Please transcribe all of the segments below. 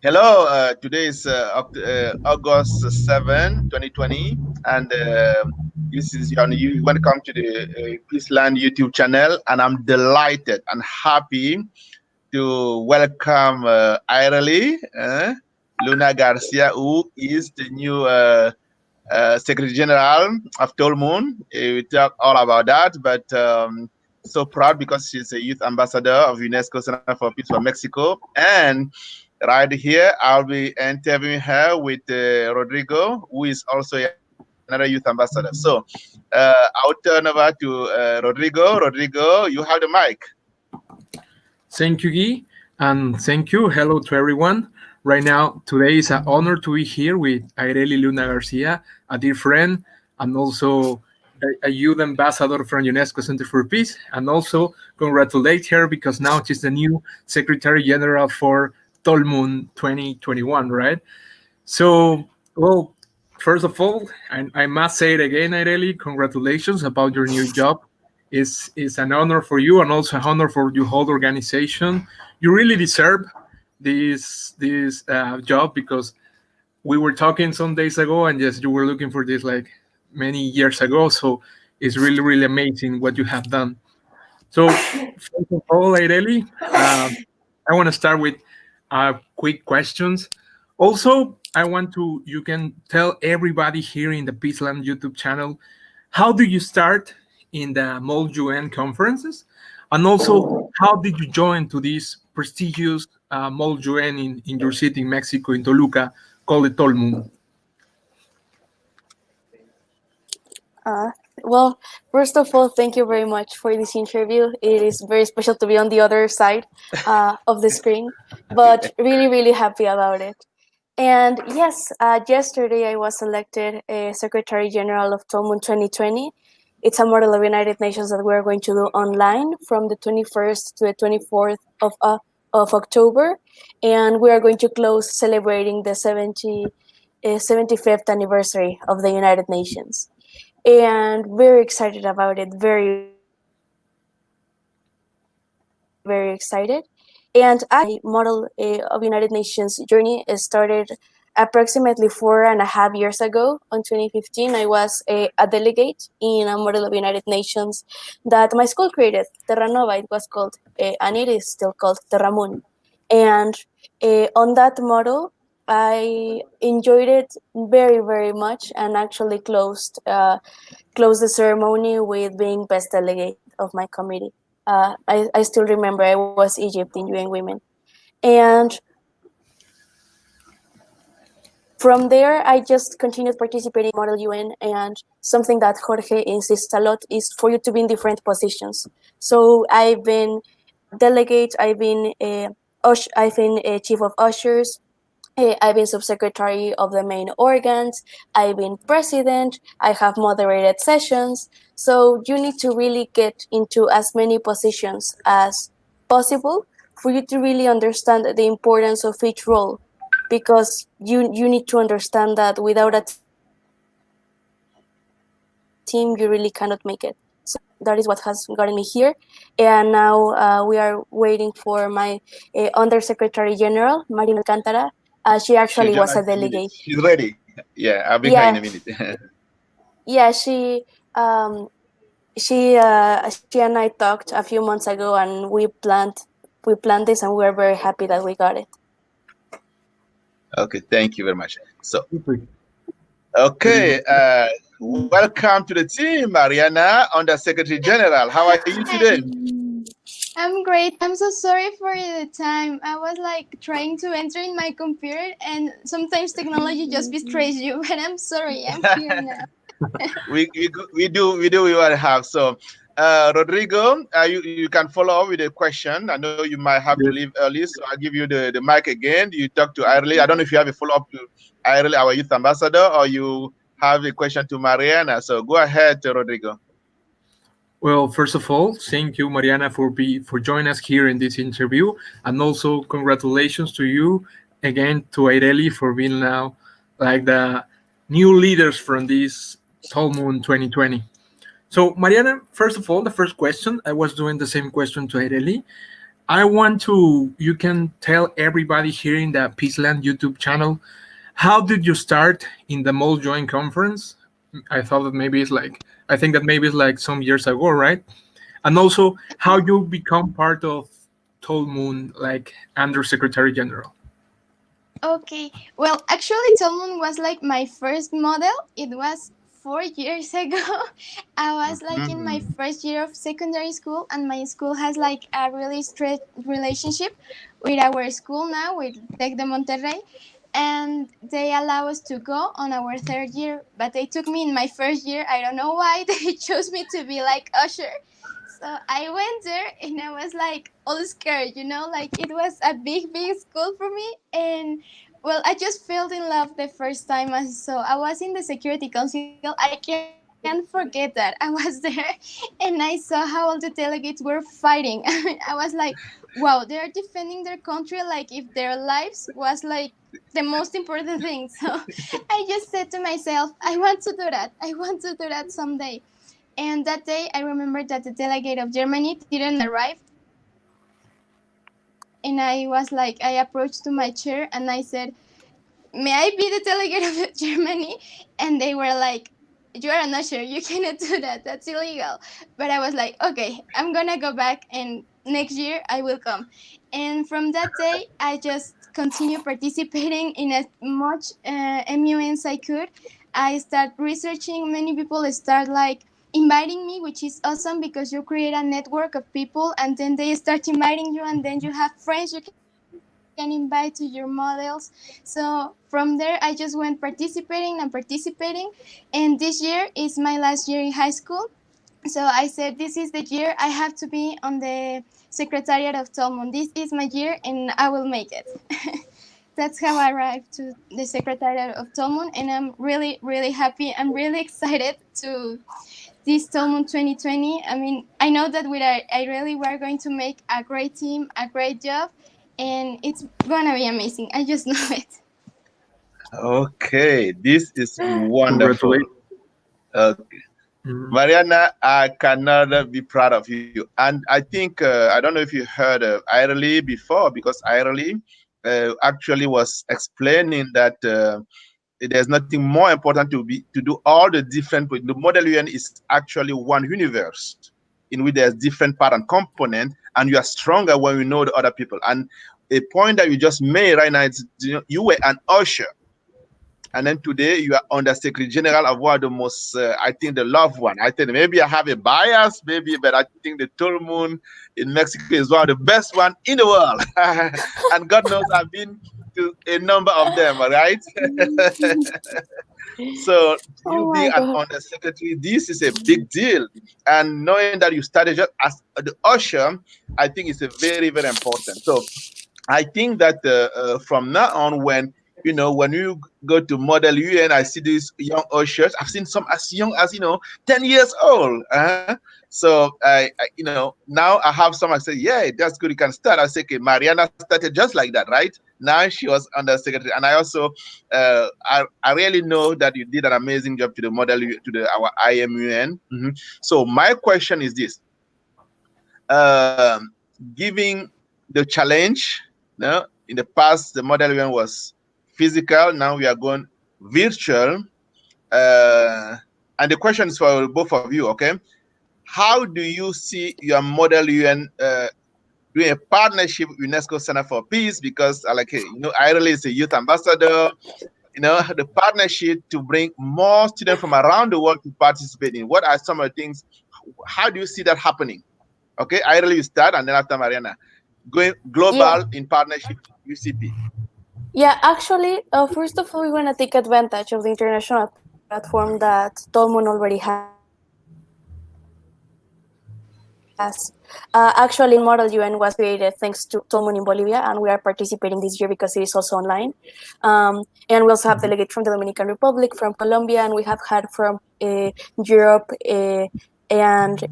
Hello, today is August 7, 2020, and this is you welcome to the Peaceland YouTube channel, and I'm delighted and happy to welcome Aireli Luna Garcia, who is the new Secretary General of TOLMUN. We talk all about that, but so proud because she's a youth ambassador of UNESCO Center for Peace for Mexico. And right here, I'll be interviewing her with Rodrigo, who is also another youth ambassador. So I'll turn over to Rodrigo. Rodrigo, you have the mic. Thank you, Guy, and thank you. Hello to everyone. Right now, today is an honor to be here with Aireli Luna Garcia, a dear friend, and also a youth ambassador from UNESCO Center for Peace, and also congratulate her because now she's the new Secretary General for TOLMUN 2021, right? So, well, first of all, I must say it again, Aireli, congratulations about your new job. It's an honor for you and also an honor for your whole organization. You really deserve this job because we were talking some days ago, and yes, you were looking for this like many years ago. So it's really, really amazing what you have done. So first of all, Aireli, I want to start with quick questions. Also, I want to you can tell everybody here in the Peaceland YouTube channel how do you start in the MOL UN conferences, and also how did you join to this prestigious MOL UN in your city in Mexico in Toluca called the TOLMUN? Well, first of all, thank you very much for this interview. It is very special to be on the other side of the screen, but really, really happy about it. And yes, yesterday I was elected Secretary General of TOLMUN 2020. It's a model of United Nations that we're going to do online from the 21st to the 24th of October. And we are going to close celebrating the 75th anniversary of the United Nations. And very excited about it, very, very excited. And I model of United Nations journey started approximately 4.5 years ago. In 2015, I was a delegate in a model of United Nations that my school created, Terra Nova, it was called, and it is still called TerraMun. And on that model, I enjoyed it very, very much, and actually closed the ceremony with being best delegate of my committee. I still remember I was Egypt in UN Women. And from there, I just continued participating in Model UN, and something that Jorge insists a lot is for you to be in different positions. So I've been delegate, I've been a chief of ushers, I've been subsecretary of the main organs, I've been president, I have moderated sessions. So you need to really get into as many positions as possible for you to really understand the importance of each role, because you need to understand that without a team, you really cannot make it. So that is what has gotten me here. And now we are waiting for my Undersecretary General, Marina Alcantara. She actually was a delegate. She's ready. Yeah, I'll bring her in a minute. Yeah, she and I talked a few months ago, and we planned this, and we are very happy that we got it. Okay, thank you very much. So, okay, welcome to the team, Mariana, Under Secretary General. How are you today? I'm great. I'm so sorry for the time. I was like trying to enter in my computer, and sometimes technology just betrays you. But I'm sorry. I'm here now. we do we want to have. So, Rodrigo, you can follow up with a question. I know you might have to leave early, so I'll give you the mic again. You talk to Aireli. I don't know if you have a follow up to Aireli, our youth ambassador, or you have a question to Mariana. So go ahead, Rodrigo. Well, first of all, thank you, Mariana, for joining us here in this interview, and also congratulations to you again, to Aireli, for being now like the new leaders from this TOLMUN 2020. So, Mariana, first of all, the first question, I was doing the same question to Aireli. I want to, you can tell everybody here in the Peaceland YouTube channel, how did you start in the Mole Joint Conference? I thought that maybe it's like, I think that maybe it's like some years ago, right? And also how you become part of TOLMUN, like Under Secretary General. Okay. Well, actually, Tolmun was like my first model. It was 4 years ago. I was like in my Mhm. first year of secondary school, and my school has like a really straight relationship with our school now, with Tec de Monterrey. And they allow us to go on our third year, but they took me in my first year. I don't know why they chose me to be like usher. So I went there and I was like all scared, like it was a big school for me. And well, I just fell in love the first time I saw. I was in the Security Council. I can't forget that. I was there and I saw how all the delegates were fighting. I mean, I was like, wow, they're defending their country like if their lives was like the most important thing. So I just said to myself, I want to do that. I want to do that someday. And that day, I remember that the delegate of Germany didn't arrive. And I was like, I approached to my chair and I said, may I be the delegate of Germany? And they were like, you are an usher. You cannot do that. That's illegal. But I was like, okay, I'm going to go back and next year I will come. And from that day, I just continue participating in as much MUNs I could. I start researching. Many people start like inviting me, which is awesome because you create a network of people and then they start inviting you and then you have friends you can invite to your models. So from there I just went participating, and this year is my last year in high school. So I said, this is the year I have to be on the Secretariat of Tolmun. This is my year and I will make it. That's how I arrived to the Secretariat of Tolmun, and I'm really happy. I'm really excited to this Tolmun 2020. I mean, I know that with Aireli, we're going to make a great team, a great job, and it's gonna be amazing. I just know it. Okay, this is wonderful. Congratulations. Okay. Mhm. Mariana, I cannot be proud of you. And I think, I don't know if you heard of Aireli before, because Aireli actually was explaining that there's nothing more important to do all the different. The model UN is actually one universe in which there's different part and component, and you are stronger when you know the other people. And a point that you just made right now is, you were an usher, and then today you are under Secretary General of one of the most, I think, the loved one. I think maybe I have a bias, maybe, but I think the TOLMUN in Mexico is one of the best one in the world. And God knows I've been to a number of them, all right? So you Oh being my an god. undersecretary, this is a big deal. And knowing that you started just as the usher, I think it's a very important. So I think that from now on, when you go to Model UN, I see these young ushers. I've seen some as young as 10 years old. So now I have some. I say, yeah, that's good. You can start. I say, okay, Mariana started just like that, right? Now she was under secretary, and I also I really know that you did an amazing job to the our IMUN. So my question is this: um, giving the challenge. No, in the past, the model UN was physical. Now we are going virtual. Uh, and the question is for both of you, okay? How do you see your model UN doing a partnership with UNESCO Center for Peace? Because, Aireli is a youth ambassador. The partnership to bring more students from around the world to participate in. What are some of the things? How do you see that happening? Okay, Aireli, you start, and then after Mariana, going Yeah. global in partnership with UCP. Yeah, actually, first of all, we want to take advantage of the international platform that Tolmun already has. Actually, Model UN was created thanks to Tolmun in Bolivia, and we are participating this year because it is also online. And we also have delegate from the Dominican Republic, from Colombia, and we have had from Europe and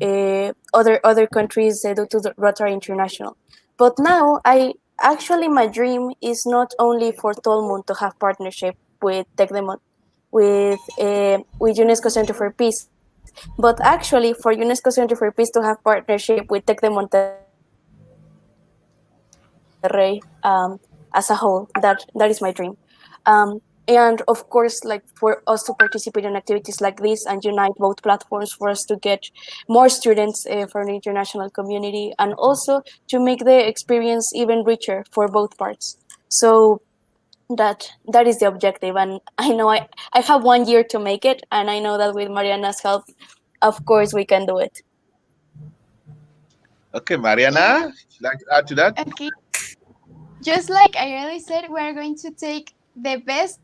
other countries due to the Rotary International. But now, my dream is not only for Tolmun to have partnership with with UNESCO Center for Peace, but actually for UNESCO Center for Peace to have partnership with Tec de Monterrey, and also with Ambassador of UNESCO Center. Monterrey as a whole. That is my dream. And of course, like for us to participate in activities like this and unite both platforms for us to get more students from the international community, and also to make the experience even richer for both parts. So that is the objective, and I know I have 1 year to make it, and I know that with Mariana's help, of course, we can do it. Okay, Mariana, Yeah. like to add to that? Okay. Just like I really said, we're going to take the best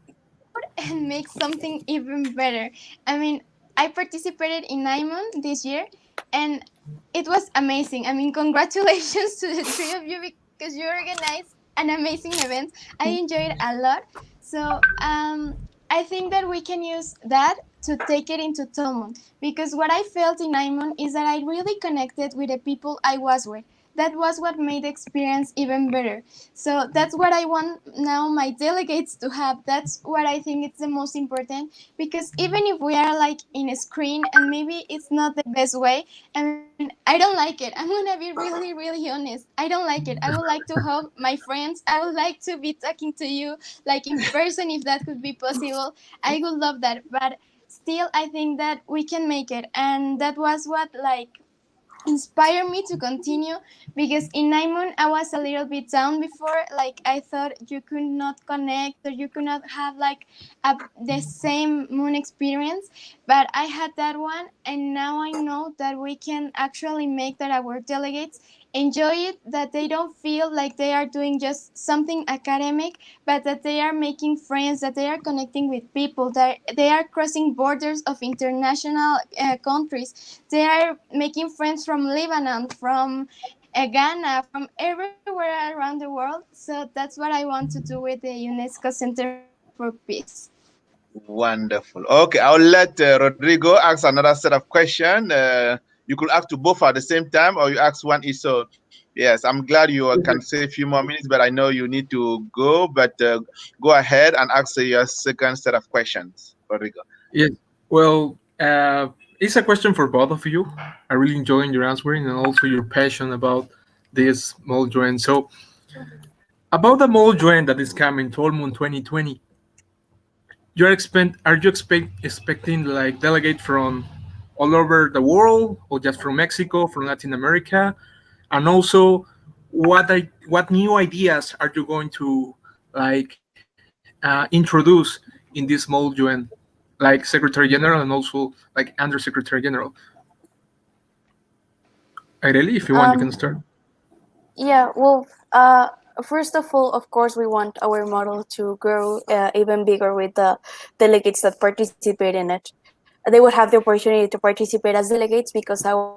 and make something even better. I mean, I participated in NIMON this year, and it was amazing. I mean, congratulations to the three of you because you organized an amazing event. I enjoyed a lot. So I think that we can use that to take it into TOLMUN, because what I felt in NIMON is that I really connected with the people I was with. That was what made the experience even better. So that's what I want now my delegates to have. That's what I think it's the most important, because even if we are like in a screen and maybe it's not the best way, I mean, I don't like it. I'm gonna be really, really honest. I don't like it. I would like to hug my friends. I would like to be talking to you like in person if that could be possible. I would love that. But still, I think that we can make it. And that was what like inspire me to continue, because in Naimon I was a little bit down before. Like I thought you could not connect or you could not have like the same moon experience, but I had that one, and now I know that we can actually make that our delegates enjoy it, that they don't feel like they are doing just something academic, but that they are making friends, that they are connecting with people, that they are crossing borders of international countries. They are making friends from Lebanon, from Ghana, from everywhere around the world. So that's what I want to do with the UNESCO Center for Peace. Wonderful. Okay, I'll let Rodrigo ask another set of questions. You could ask to both at the same time, or you ask one each. So, yes, I'm glad you can say a few more minutes, but I know you need to go. But go ahead and ask your second set of questions, Rodrigo. Yes. Well, it's a question for both of you. I really enjoying your answering and also your passion about this mold joint. So, about the mold joint that is coming, Tolmun 2020, expecting like delegate from all over the world, or just from Mexico, from Latin America, and also what new ideas are you going to like introduce in this mold joint, like Secretary General and also like Undersecretary General? Ireli, if you want, you Um, can start. yeah, well, first of all, of course, we want our model to grow even bigger with the delegates that participate in it. They would have the opportunity to participate as delegates because our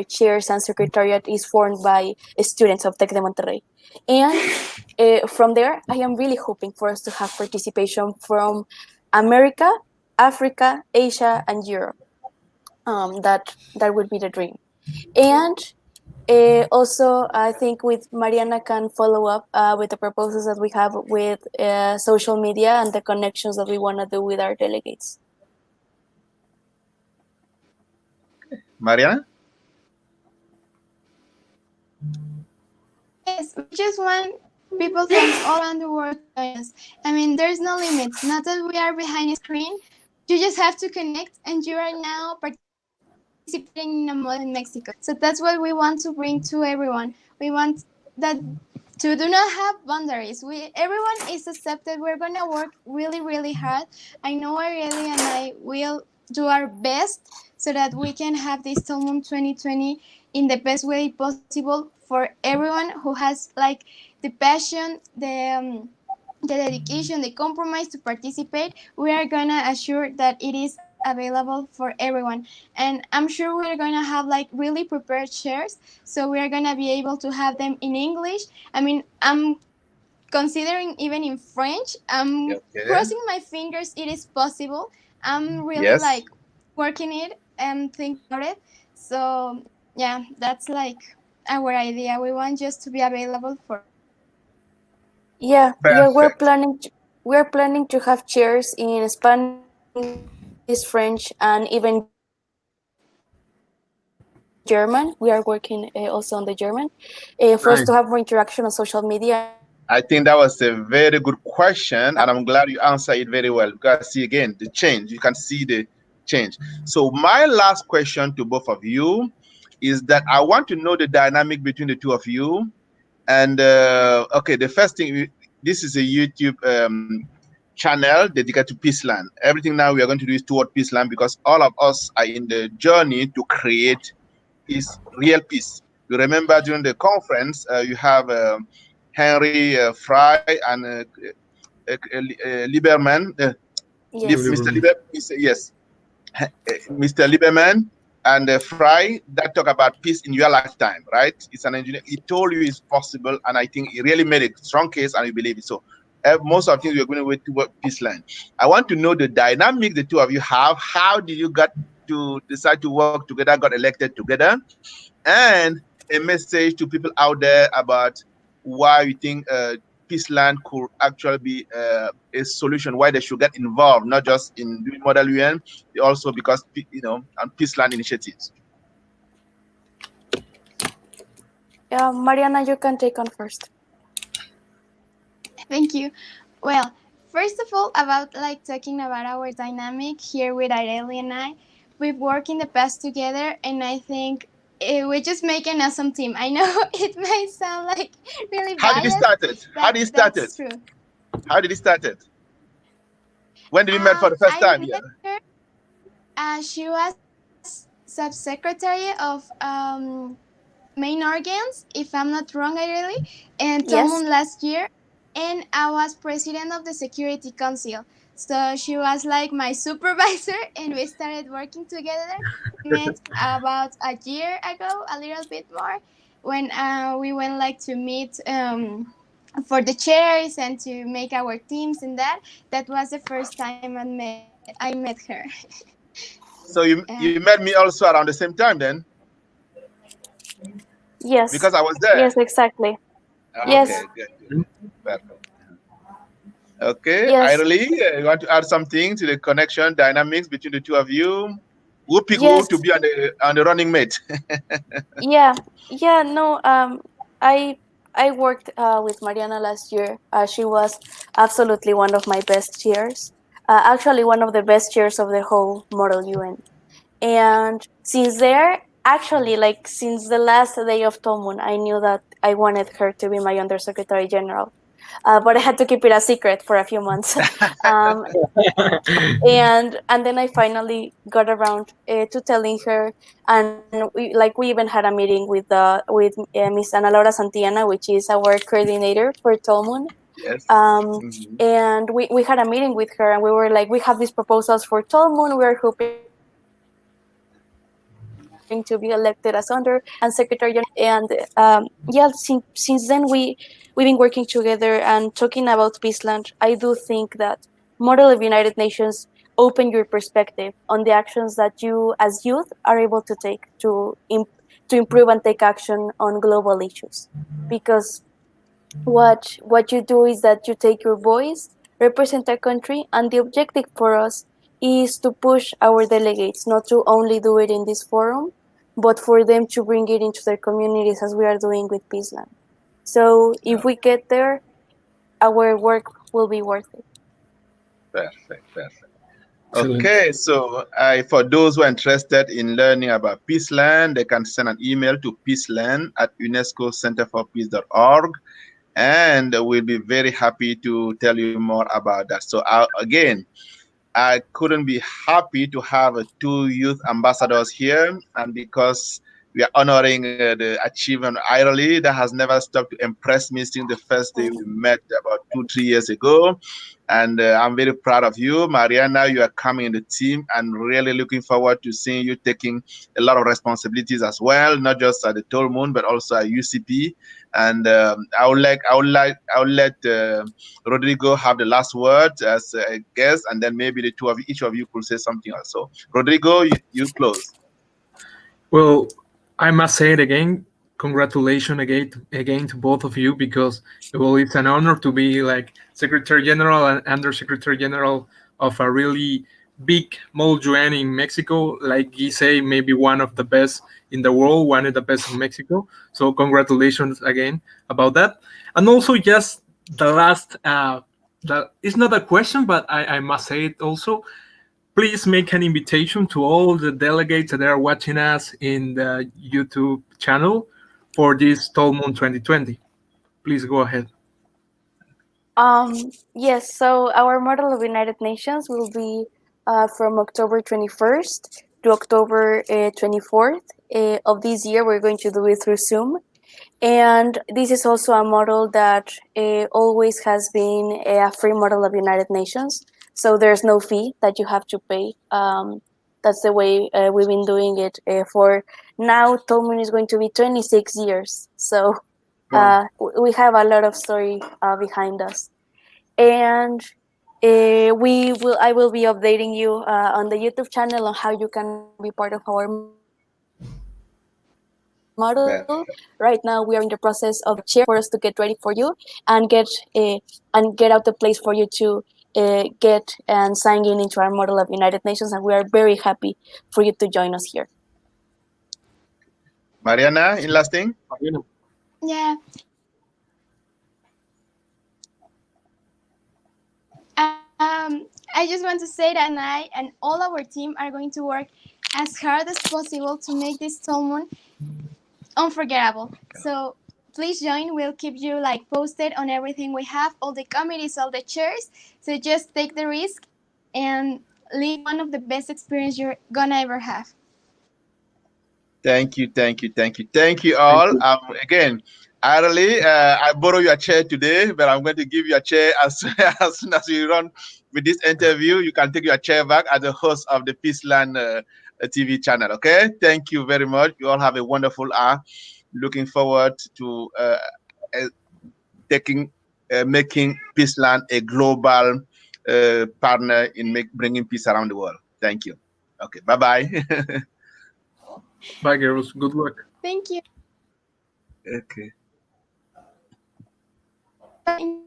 chairs and secretariat is formed by students of Tec de Monterrey. And from there, I am really hoping for us to have participation from America, Africa, Asia, and Europe. That would be the dream. And also, I think with Mariana can follow up with the proposals that we have with social media and the connections that we want to do with our delegates. Mariana? Yes, we just want people from all around the world to join us. I mean, there's no limits. Not that we are behind a screen. You just have to connect, and you are now participating in a model in Mexico. So that's what we want to bring to everyone. We want that to do not have boundaries. Everyone is accepted. We're gonna work really, really hard. I know Arieli and I will do our best so that we can have this Talmud 2020 in the best way possible for everyone who has like the passion, the dedication, the compromise to participate. We are gonna assure that it is available for everyone, and I'm sure we're gonna have like really prepared shares, so we are gonna be able to have them in English. I mean, I'm considering even in French. I'm Okay. crossing my fingers it is possible. I'm really Yes. like working it and think about it. So yeah, that's like our idea. We want just to be available for everyone. Yeah, Perfect. we're planning to have chairs in Spanish, French, and even German, so that we can have German. We are working also on the German for us Nice. to have more interaction on social media. I think that was a very good question, and I'm glad you answered it very well. Because see again the change, you can see the change. So my last question to both of you is that I want to know the dynamic between the two of you. And okay, the first thing, this is a YouTube channel dedicated to Peaceland. Everything now we are going to do is toward Peaceland because all of us are in the journey to create peace, real peace. You remember during the conference, you have Henry Fry and Lieberman, Yes. Mr. Lieber, yes, Mr. Lieberman and Fry that talk about peace in your lifetime, right? It's an engineer. He told you it's possible, and I think he really made a strong case, and we believe it. So most of the things we're going to wait toward peace line. I want to know the dynamic the two of you have. How did you get to decide to work together, got elected together, and a message to people out there about why you think peace land could actually be a solution, why they should get involved, not just in doing Model UN, also because, and peace land initiatives. Yeah, Mariana, you can take on first. Thank you. Well, first of all, about like talking about our dynamic here with Aireli and I, we've worked in the past together, and I think we just make an awesome team. I know it might sound like really How did it biased, start it? How but did it start that's it? true. How did it start it? When did we met for the first I time? met Yeah. her. She was subsecretary of main organs, if I'm not wrong, Aireli, and Yes. TOLMUN last year, and I was president of the Security Council. So she was like my supervisor, and we started working together. We met about a year ago, a little bit more, when we went like to meet for the chairs and to make our teams and that. That was the first time I met her. So you met me also around the same time then? Yes. Because I was there. Yes, exactly. Okay, Yes. good. Welcome. Okay, Yes. Aireli, you want to add something to the connection dynamics between the two of you? Who pick who Yes. to be on the running mate? Yeah. Yeah. No. I worked with Mariana last year. She was absolutely one of my best chairs. Actually, one of the best chairs of the whole Model UN. And since there, actually, like since the last day of TOLMUN, I knew that I wanted her to be my Undersecretary General. But I had to keep it a secret for a few months. um, and then I finally got around to telling her, and we even had a meeting with Miss Ana Laura Santillana, which is our coordinator for TOLMUN. Yes. And we had a meeting with her, and we were like, we have these proposals for TOLMUN. We're hoping to be elected as under and Secretary General. And since then we've been working together and talking about Peaceland. I do think that Model of United Nations open your perspective on the actions that you as youth are able to take to improve and take action on global issues, because what you do is that you take your voice, represent a country, and the objective for us is to push our delegates not to only do it in this forum, but for them to bring it into their communities as we are doing with Peaceland. So if we get there, our work will be worth it. Perfect. Excellent. Okay, so for those who are interested in learning about Peaceland, they can send an email to peaceland@unescocenterforpeace.org, and we'll be very happy to tell you more about that. So again, I couldn't be happy to have two youth ambassadors here, and because we are honoring the achievement of Aireli, that has never stopped to impress me since the first day we met about 2-3 years ago. And I'm very proud of you, Mariana. You are coming in the team, and really looking forward to seeing you taking a lot of responsibilities as well, not just at the TOLMUN, but also at UCP. And I would let Rodrigo have the last word as a guest, and then maybe the two of each of you could say something else. So, Rodrigo, you close. Well, I must say it again. Congratulations again to both of you, because well, it's an honor to be like Secretary General and Undersecretary General of a really big model UN in Mexico. Like you say, maybe one of the best in the world, one of the best in Mexico. So congratulations again about that. And also just the last, that it's not a question, but I must say it also. Please make an invitation to all the delegates that are watching us in the YouTube channel for this TOLMUN 2020. Please go ahead. Yes, so our Model of United Nations will be from October 21st to October 24th of this year. We're going to do it through Zoom. And this is also a model that always has been a free model of United Nations. So there's no fee that you have to pay. That's the way we've been doing it for now. TOLMUN is going to be 26 years. So we have a lot of story behind us. And I will be updating you on the YouTube channel on how you can be part of our model. Right now, we are in the process of preparing a chair for us to get ready for you and get out the place for you to get and sign in into our model of United Nations. And we are very happy for you to join us here. Mariana, in last thing? Yeah. I just want to say that I and all our team are going to work as hard as possible to make this TOLMUN unforgettable. So please join. We'll keep you like posted on everything we have, all the committees, all the chairs. So just take the risk and live one of the best experience you're gonna ever have. Thank you all. Again, Aireli, I borrow your chair today, but I'm going to give you a chair as soon as we run with this interview. You can take your chair back as the host of the Peaceland TV channel. Okay, thank you very much. You all have a wonderful hour. Looking forward to making Peaceland a global partner in bringing peace around the world. Thank you. Okay, bye-bye. Bye, girls. Good luck. Thank you. Okay. Bye.